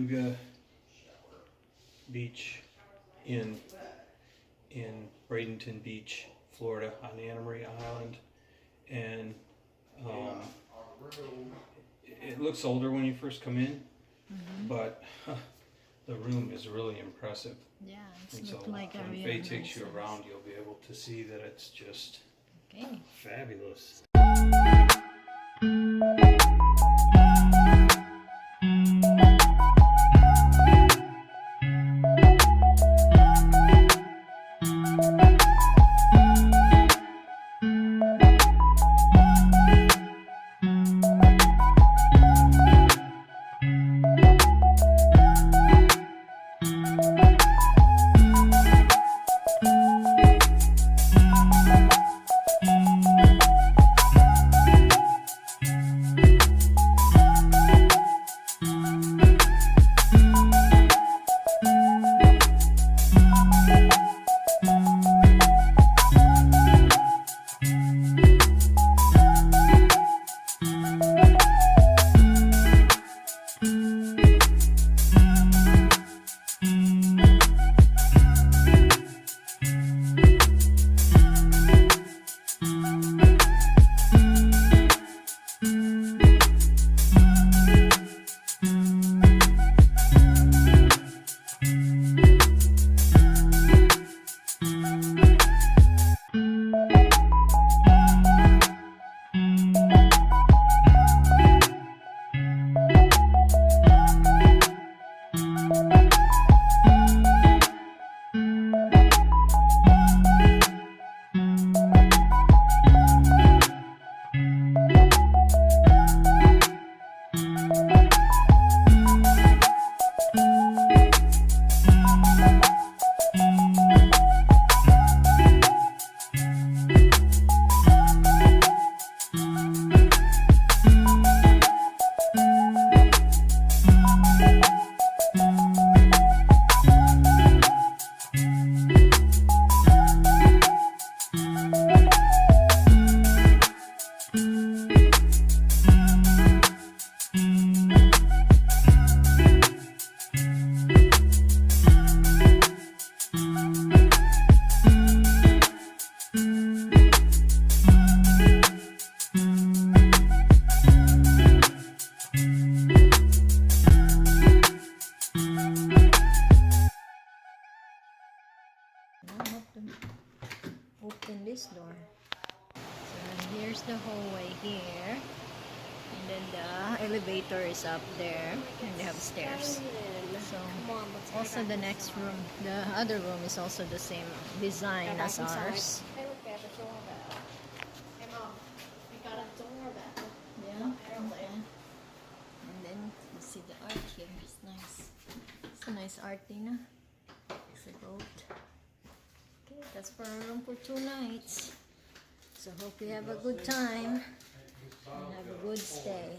Tortuga Beach in Bradenton Beach, Florida, on Anna Maria Island, and it looks older when you first come in, but the room is really impressive. Yeah, it's and look so like a when real Faye nice takes you house. around, you'll be able to see that it's just fabulous. Open this door. So here's the hallway here, and then the elevator is up there, and they have stairs. So also the next room, the other room is also the same design as ours. Hey, look at the doorbell. Hey, Mom, we got a doorbell. Yeah. Okay. And then you see the art here. It's nice. It's a nice art, Tina. It's a boat. Okay, that's for our room for 2 nights. So hope you have a good time and have a good stay.